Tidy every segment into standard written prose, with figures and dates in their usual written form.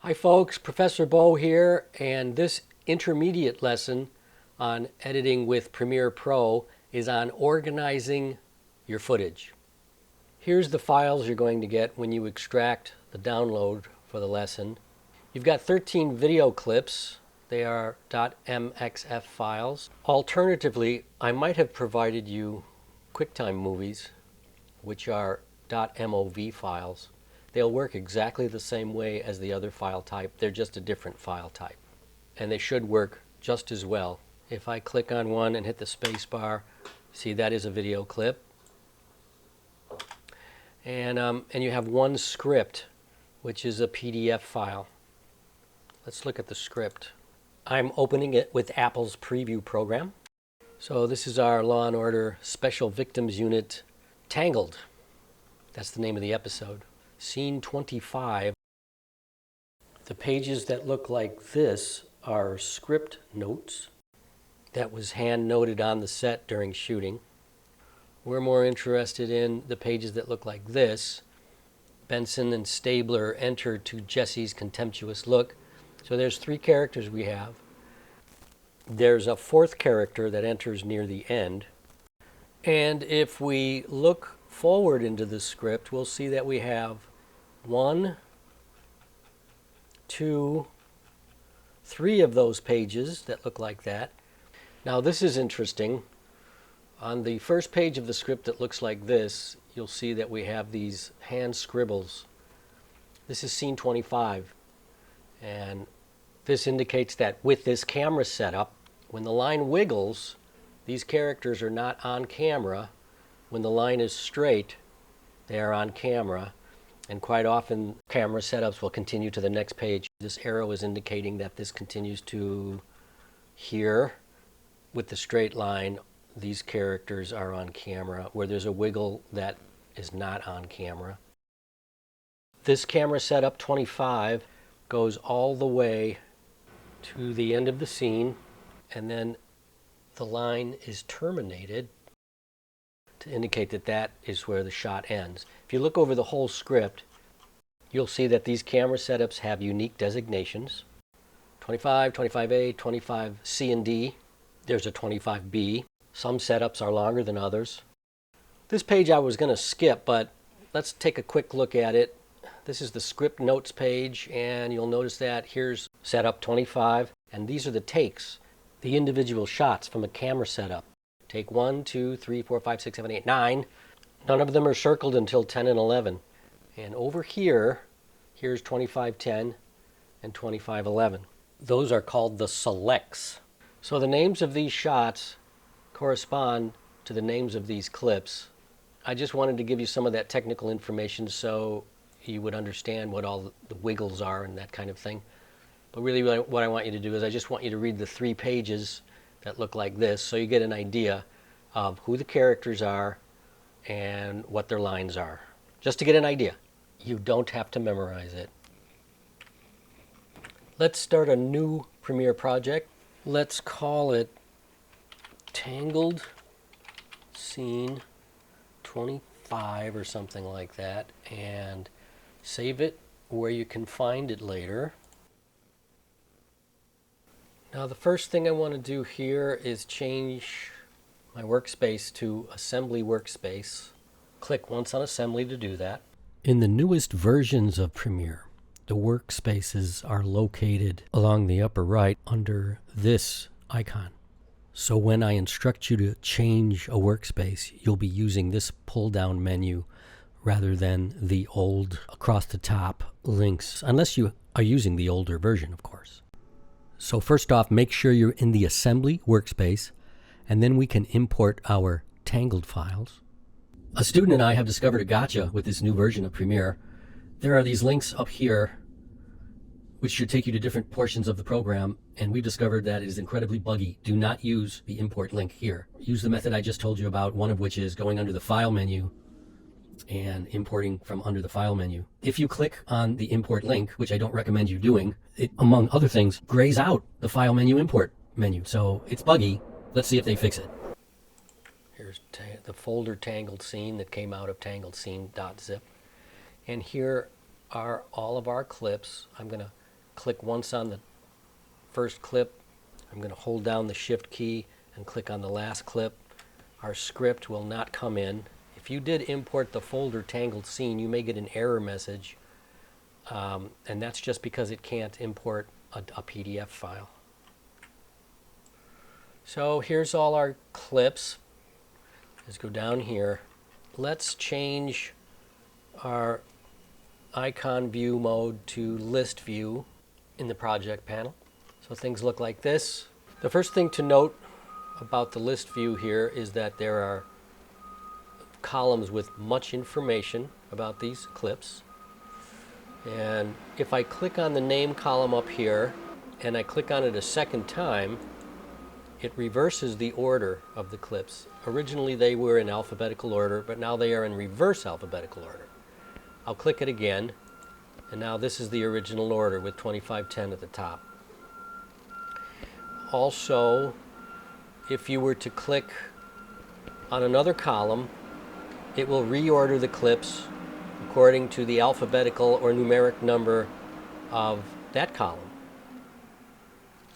Hi folks, Professor Bo here, and this intermediate lesson on editing with Premiere Pro is on organizing your footage. Here's the files you're going to get when you extract the download for the lesson. You've got 13 video clips. They are .mxf files. Alternatively, I might have provided you QuickTime movies, which are .mov files. They'll work exactly the same way as the other file type. They're just a different file type. And they should work just as well. If I click on one and hit the space bar, see that is a video clip. And you have one script, which is a PDF file. Let's look at the script. I'm opening it with Apple's preview program. So this is our Law & Order Special Victims Unit Tangled. That's the name of the episode. Scene 25. The pages that look like this are script notes that was hand noted on the set during shooting. We're more interested in the pages that look like this. Benson and Stabler enter to Jesse's contemptuous look. So there's three characters we have. There's a fourth character that enters near the end. And if we look forward into the script, we'll see that we have 1, 2, 3 of those pages that look like that. Now this is interesting. On the first page of the script that looks like this, you'll see that we have these hand scribbles. This is scene 25. And this indicates that with this camera setup, when the line wiggles, these characters are not on camera. When the line is straight, they are on camera, and quite often camera setups will continue to the next page. This arrow is indicating that this continues to here. With the straight line, these characters are on camera. Where there's a wiggle, that is not on camera. This camera setup 25 goes all the way to the end of the scene, and then the line is terminated to indicate that that is where the shot ends. If you look over the whole script, you'll see that these camera setups have unique designations. 25, 25A, 25C and D. There's a 25B. Some setups are longer than others. This page I was going to skip, but let's take a quick look at it. This is the script notes page, and you'll notice that here's setup 25, and these are the takes, the individual shots from a camera setup. Take 1, 2, 3, 4, 5, 6, 7, 8, 9. None of them are circled until 10 and 11. And over here, here's 2510 and 2511. Those are called the selects. So the names of these shots correspond to the names of these clips. I just wanted to give you some of that technical information so you would understand what all the wiggles are and that kind of thing. But really what I want you to do is I just want you to read the 3 pages that look like this so you get an idea of who the characters are and what their lines are. Just to get an idea. You don't have to memorize it. Let's start a new Premiere project. Let's call it Tangled Scene 25 or something like that, and save it where you can find it later. Now the first thing I want to do here is change my workspace to Assembly Workspace. Click once on Assembly to do that. In the newest versions of Premiere, the workspaces are located along the upper right under this icon. So when I instruct you to change a workspace, you'll be using this pull-down menu rather than the old across the top links, unless you are using the older version, of course. So first off, make sure you're in the Assembly workspace, and then we can import our Tangled files. A student and I have discovered a gotcha with this new version of Premiere. There are these links up here which should take you to different portions of the program, and we've discovered that it is incredibly buggy. Do not use the import link here. Use the method I just told you about, one of which is going under the File menu and importing from under the File menu. If you click on the import link, which I don't recommend you doing, it, among other things, grays out the File menu import menu. So it's buggy. Let's see if they fix it. Here's the folder Tangled Scene that came out of tangledscene.zip. And here are all of our clips. I'm going to click once on the first clip. I'm going to hold down the Shift key and click on the last clip. Our script will not come in. If you did import the folder Tangled Scene, you may get an error message, and that's just because it can't import a PDF file. So here's all our clips. Let's go down here. Let's change our icon view mode to list view in the project panel. So things look like this. The first thing to note about the list view here is that there are columns with much information about these clips. And if I click on the name column up here and I click on it a second time, it reverses the order of the clips. Originally they were in alphabetical order, but now they are in reverse alphabetical order. I'll click it again, and now this is the original order with 2510 at the top. Also, if you were to click on another column, it will reorder the clips according to the alphabetical or numeric number of that column.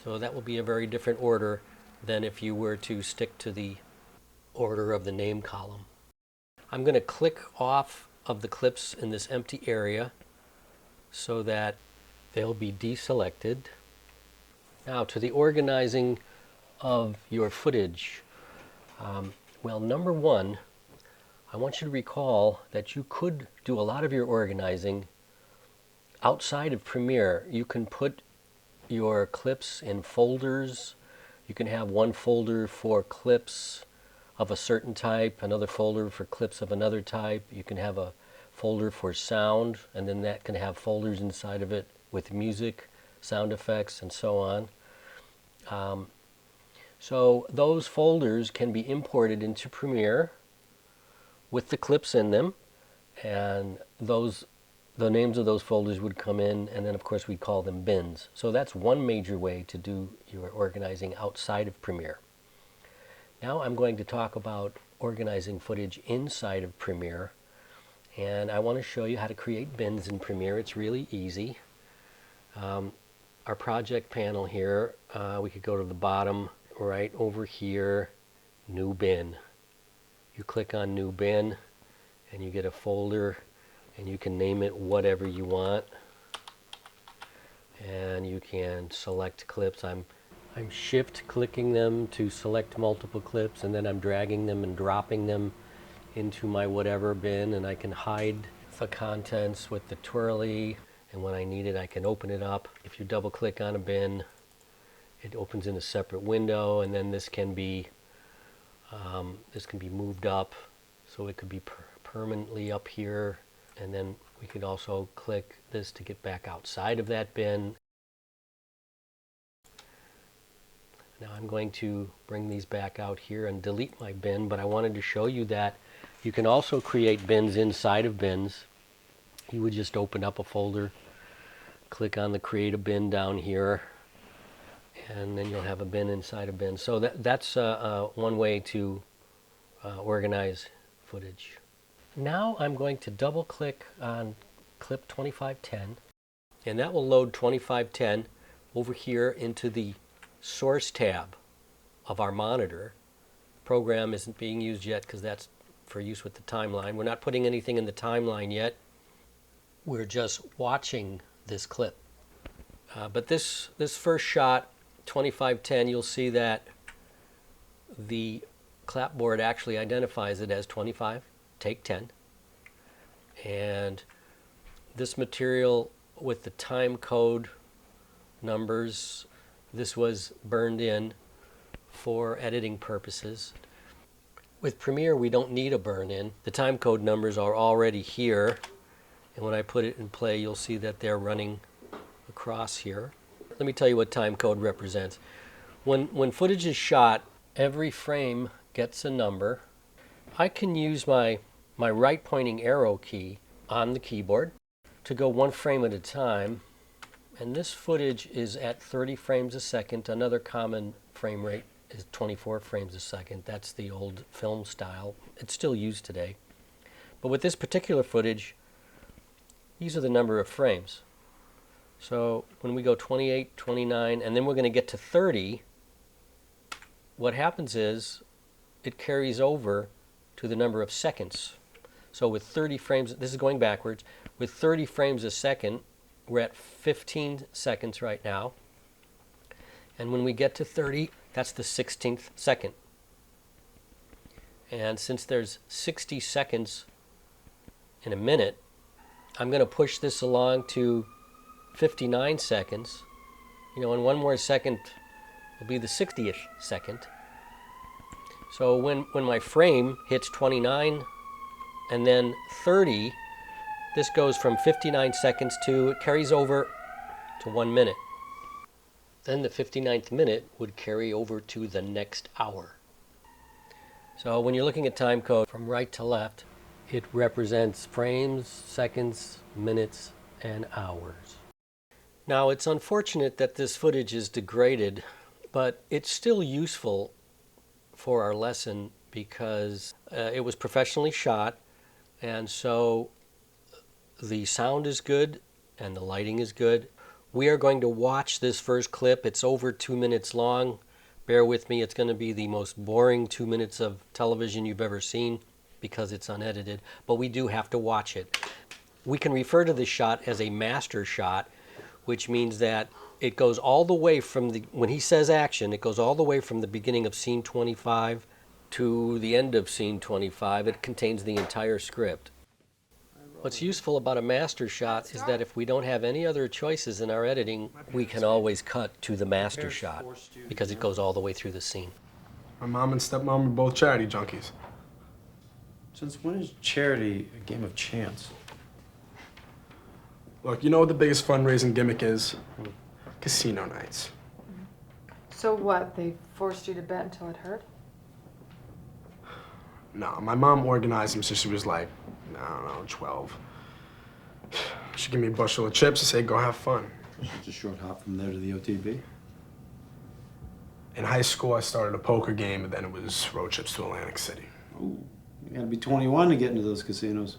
So that will be a very different order than if you were to stick to the order of the name column. I'm going to click off of the clips in this empty area so that they'll be deselected. Now to the organizing of your footage. Well, number one, I want you to recall that you could do a lot of your organizing outside of Premiere. You can put your clips in folders. You can have one folder for clips of a certain type, another folder for clips of another type. You can have a folder for sound, and then that can have folders inside of it with music, sound effects, and so on. So those folders can be imported into Premiere with the clips in them, and the names of those folders would come in, and then of course we call them bins. So that's one major way to do your organizing outside of Premiere. Now I'm going to talk about organizing footage inside of Premiere, and I want to show you how to create bins in Premiere. It's really easy. Our project panel here, we could go to the bottom right over here, New Bin. You click on New Bin and you get a folder, and you can name it whatever you want, and you can select clips. I'm shift clicking them to select multiple clips, and then I'm dragging them and dropping them into my whatever bin, and I can hide the contents with the twirly, and when I need it I can open it up. If you double click on a bin, it opens in a separate window, and then this can be moved up, so it could be permanently up here, and then we could also click this to get back outside of that bin. Now I'm going to bring these back out here and delete my bin, but I wanted to show you that you can also create bins inside of bins. You would just open up a folder, click on the Create a Bin down here, and then you'll have a bin inside a bin. So that's one way to organize footage. Now I'm going to double click on clip 2510, and that will load 2510 over here into the Source tab of our monitor. Program isn't being used yet because that's for use with the timeline. We're not putting anything in the timeline yet. We're just watching this clip. But this first shot, 2510, you'll see that the clapboard actually identifies it as 25, take 10. And this material with the time code numbers, this was burned in for editing purposes. With Premiere, we don't need a burn in. The time code numbers are already here, and when I put it in play, you'll see that they're running across here. Let me tell you what time code represents. When footage is shot, every frame gets a number. I can use my right pointing arrow key on the keyboard to go one frame at a time, and this footage is at 30 frames a second. Another common frame rate is 24 frames a second. That's the old film style. It's still used today. But with this particular footage, these are the number of frames. So when we go 28, 29, and then we're going to get to 30, what happens is it carries over to the number of seconds. So with 30 frames, this is going backwards, with 30 frames a second, we're at 15 seconds right now. And when we get to 30, that's the 16th second. And since there's 60 seconds in a minute, I'm going to push this along to 59 seconds. You know, and one more second will be the 60th second. So when my frame hits 29 and then 30, this goes from 59 seconds to, it carries over to 1 minute. Then the 59th minute would carry over to the next hour. So when you're looking at time code from right to left, it represents frames, seconds, minutes, and hours. Now it's unfortunate that this footage is degraded, but it's still useful for our lesson because it was professionally shot, and so the sound is good and the lighting is good. We are going to watch this first clip. It's over 2 minutes long. Bear with me, it's going to be the most boring 2 minutes of television you've ever seen because it's unedited, but we do have to watch it. We can refer to this shot as a master shot, which means that it goes all the way from when he says action, it goes all the way from the beginning of scene 25 to the end of scene 25. It contains the entire script. What's useful about a master shot is that if we don't have any other choices in our editing, we can always cut to the master shot because it goes all the way through the scene. My mom and stepmom are both charity junkies. Since when is charity a game of chance? Look, you know what the biggest fundraising gimmick is? Casino nights. So what, they forced you to bet until it hurt? No, my mom organized them since she was like, I don't know, 12. She'd give me a bushel of chips and say, go have fun. It's a short hop from there to the OTB. In high school, I started a poker game, and then it was road trips to Atlantic City. Ooh, you gotta be 21 to get into those casinos.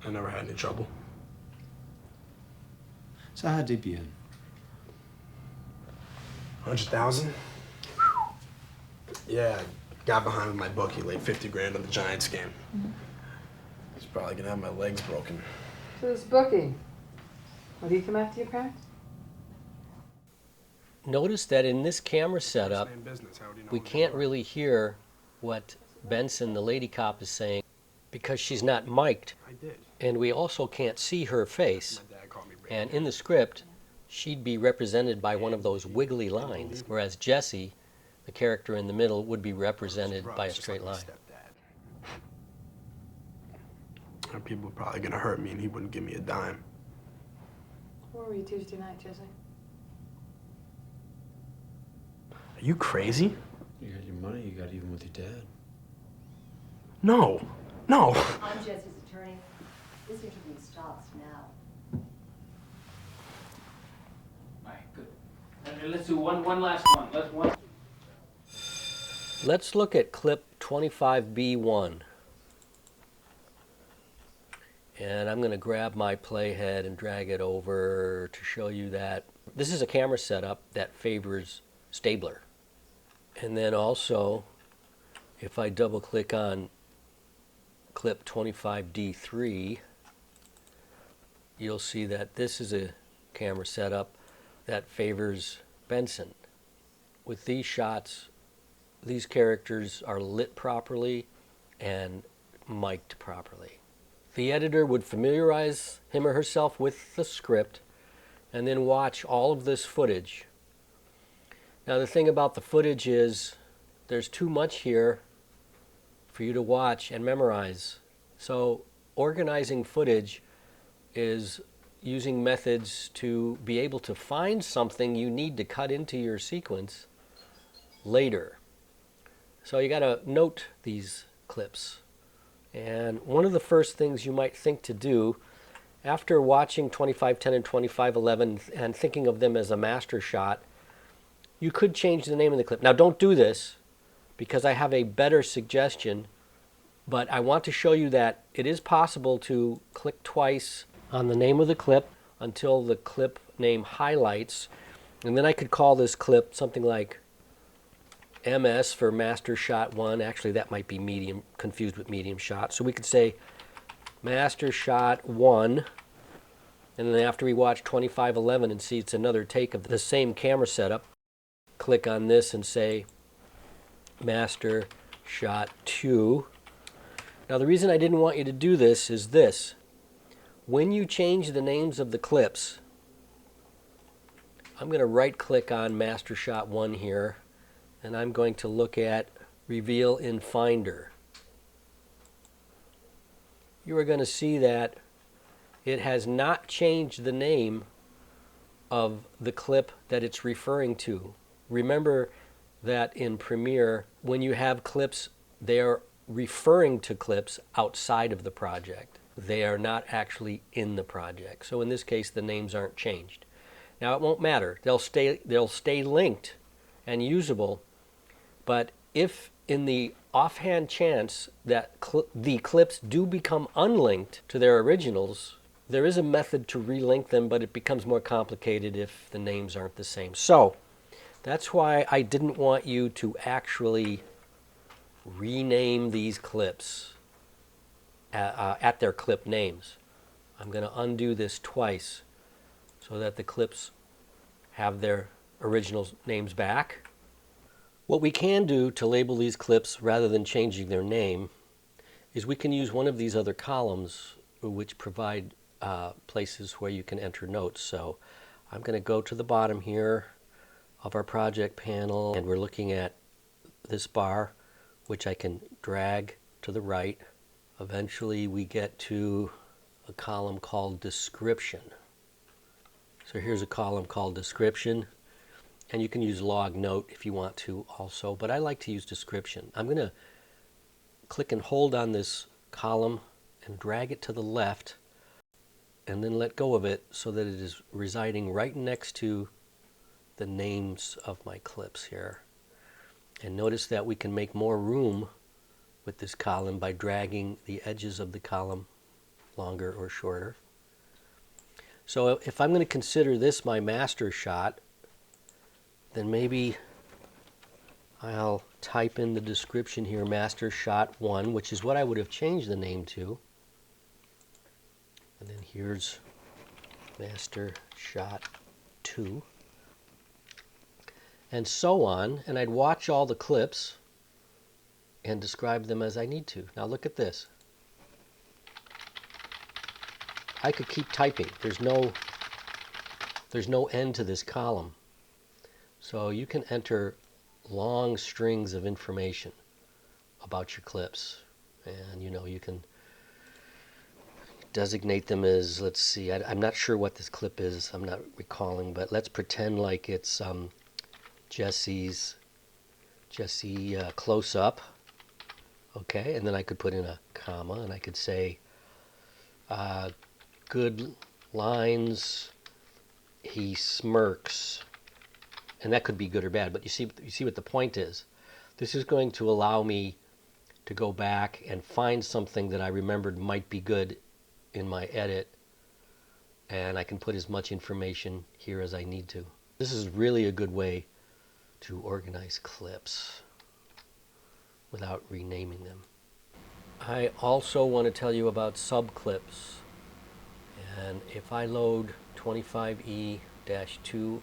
I never had any trouble. So how deep you in? 100,000? Yeah, got behind with my bookie, laid 50 grand on the Giants game. He's probably gonna have my legs broken. So this bookie, would he come after your parents? Notice that in this camera setup, we can't really hear what Benson, the lady cop, is saying because she's not mic'd. I did. And we also can't see her face. My dad called me brain And in the script, she'd be represented by one of those wiggly lines, whereas Jesse, the character in the middle, would be represented by a straight line. And people were probably gonna hurt me and he wouldn't give me a dime. Where were you Tuesday night, Jesse? Are you crazy? You got your money, you got even with your dad. No, no. I'm Jesse's attorney. This interview stops now. All right, good. And let's do one last one. Let's look at clip 25B1. And I'm going to grab my playhead and drag it over to show you that this is a camera setup that favors Stabler. And then also, if I double click on clip 25D3, you'll see that this is a camera setup that favors Benson. With these shots, these characters are lit properly and mic'd properly. The editor would familiarize him or herself with the script and then watch all of this footage. Now the thing about the footage is there's too much here for you to watch and memorize. So organizing footage is using methods to be able to find something you need to cut into your sequence later. So you got to note these clips. And one of the first things you might think to do after watching 2510 and 2511 and thinking of them as a master shot, you could change the name of the clip. Now don't do this because I have a better suggestion, but I want to show you that it is possible to click twice on the name of the clip until the clip name highlights. And then I could call this clip something like MS for Master Shot 1. Actually, that might be medium, confused with medium shot. So we could say Master Shot 1. And then after we watch 2511 and see it's another take of the same camera setup, click on this and say Master Shot 2. Now the reason I didn't want you to do this is this. When you change the names of the clips, I'm going to right click on Master Shot 1 here, and I'm going to look at Reveal in Finder. You are going to see that it has not changed the name of the clip that it's referring to. Remember that in Premiere, when you have clips, they are referring to clips outside of the project. They are not actually in the project. So in this case, the names aren't changed. Now it won't matter. They'll stay linked and usable, but if in the offhand chance that the clips do become unlinked to their originals, there is a method to relink them, but it becomes more complicated if the names aren't the same. So that's why I didn't want you to actually rename these clips at their clip names. I'm going to undo this twice so that the clips have their original names back. What we can do to label these clips rather than changing their name is we can use one of these other columns which provide places where you can enter notes. So I'm going to go to the bottom here of our project panel, and we're looking at this bar, which I can drag to the right. Eventually we get to a column called Description. So here's a column called Description, and you can use Log Note if you want to also, but I like to use Description. I'm going to click and hold on this column and drag it to the left, and then let go of it so that it is residing right next to the names of my clips here. And notice that we can make more room with this column by dragging the edges of the column longer or shorter. So if I'm going to consider this my master shot, then maybe I'll type in the description here, Master Shot 1, which is what I would have changed the name to. And then here's Master Shot 2. And so on, and I'd watch all the clips and describe them as I need to. Now look at this. I could keep typing. There's no end to this column. So you can enter long strings of information about your clips, and you can designate them as, let's see, I'm not sure what this clip is, I'm not recalling, but let's pretend like it's Jesse close-up. Okay, and then I could put in a comma, and I could say good lines, he smirks. And that could be good or bad, but you see what the point is. This is going to allow me to go back and find something that I remembered might be good in my edit, and I can put as much information here as I need to. This is really a good way to organize clips without renaming them. I also want to tell you about subclips. And if I load 25E-2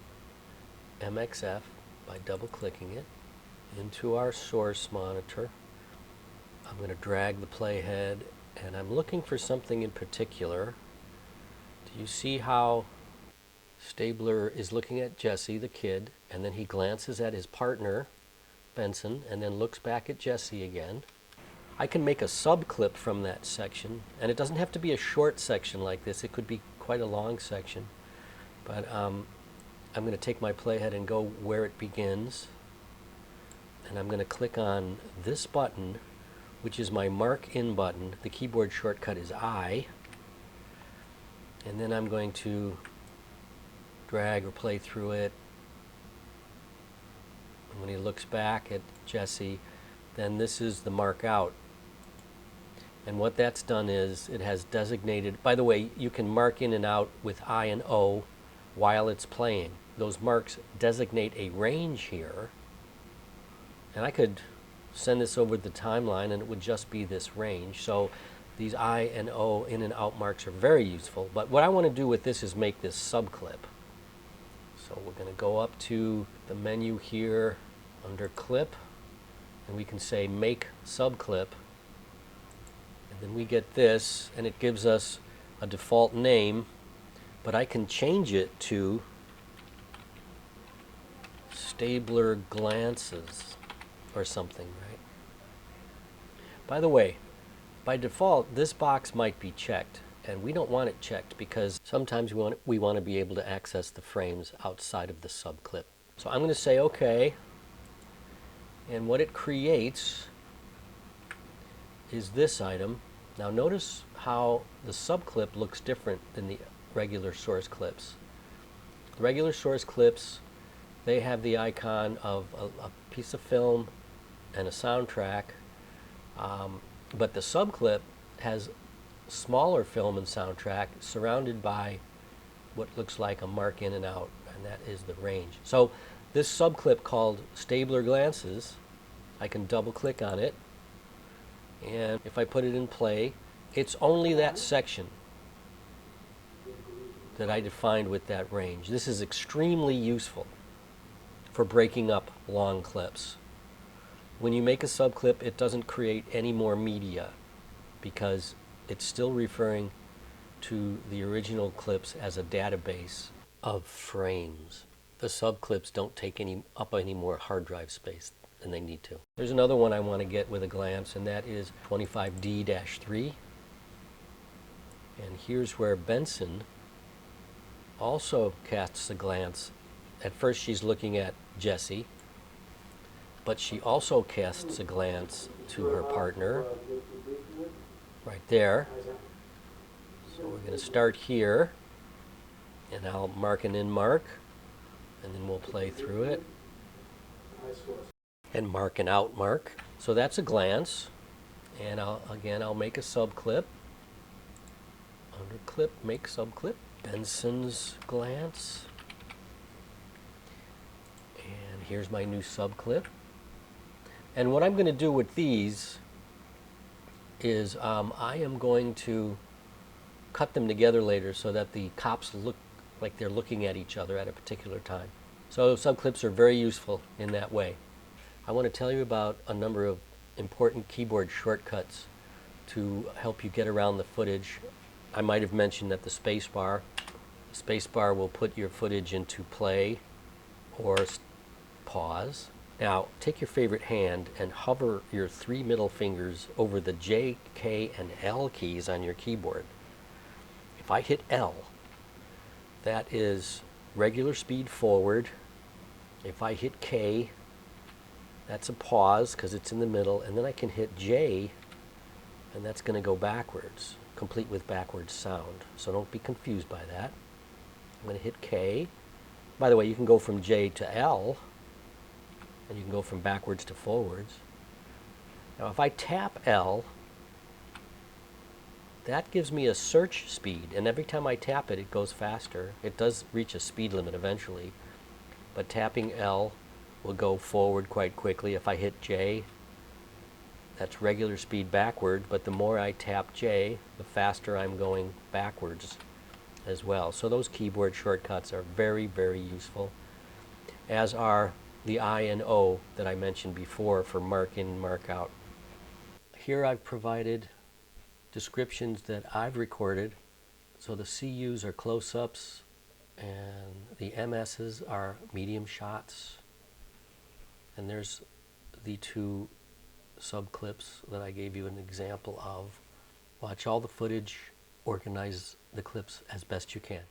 MXF by double-clicking it into our source monitor, I'm going to drag the playhead, and I'm looking for something in particular. Do you see how Stabler is looking at Jesse, the kid, and then he glances at his partner, Benson, and then looks back at Jesse again? I can make a subclip from that section, and it doesn't have to be a short section like this. It could be quite a long section. But I'm going to take my playhead and go where it begins, and I'm going to click on this button, which is my Mark In button. The keyboard shortcut is I, and then I'm going to drag or play through it. And when he looks back at Jesse, then this is the Mark Out. And what that's done is it has designated, by the way, you can mark in and out with I and O while it's playing. Those marks designate a range here. And I could send this over the timeline and it would just be this range. So these I and O in and out marks are very useful. But what I want to do with this is make this subclip. So we're going to go up to the menu here under clip, and we can say make subclip. And then we get this, and it gives us a default name, but I can change it to Stabler Glances or something, right? By the way, by default, this box might be checked, and we don't want it checked because sometimes we want to be able to access the frames outside of the subclip. So I'm going to say OK, and what it creates is this item. Now notice how the subclip looks different than the regular source clips. The regular source clips, they have the icon of a piece of film and a soundtrack, but the subclip has smaller film and soundtrack surrounded by what looks like a mark in and out, and that is the range. So this subclip called Stabler Glances, I can double click on it, and if I put it in play, it's only that section that I defined with that range. This is extremely useful for breaking up long clips. When you make a subclip, it doesn't create any more media because it's still referring to the original clips as a database of frames. The subclips don't take up any more hard drive space than they need to. There's another one I want to get with a glance, and that is 25D-3. And here's where Benson also casts a glance. At first she's looking at Jesse, but she also casts a glance to her partner right there. So we're going to start here, and I'll mark an in mark, and then we'll play through it, and mark an out mark. So that's a glance, and I'll make a subclip. Under clip, make subclip. Benson's glance. And here's my new subclip. And what I'm going to do with these is I am going to cut them together later so that the cops look like they're looking at each other at a particular time. So subclips are very useful in that way. I want to tell you about a number of important keyboard shortcuts to help you get around the footage. I might have mentioned that the space bar will put your footage into play or pause. Now take your favorite hand and hover your 3 middle fingers over the J, K, and L keys on your keyboard. If I hit L, that is regular speed forward. If I hit K, that's a pause because it's in the middle, and then I can hit J, and that's going to go backwards, complete with backwards sound. So don't be confused by that. I'm going to hit K. By the way, you can go from J to L, and you can go from backwards to forwards. Now if I tap L, that gives me a search speed, and every time I tap it, it goes faster. It does reach a speed limit eventually, but tapping L will go forward quite quickly. If I hit J, that's regular speed backward, but the more I tap J, the faster I'm going backwards as well. So those keyboard shortcuts are very, very useful, as are the I and O that I mentioned before for mark in, mark out. Here I've provided descriptions that I've recorded. So the CUs are close-ups and the MSs are medium shots. And there's the 2 subclips that I gave you an example of. Watch all the footage, organize the clips as best you can.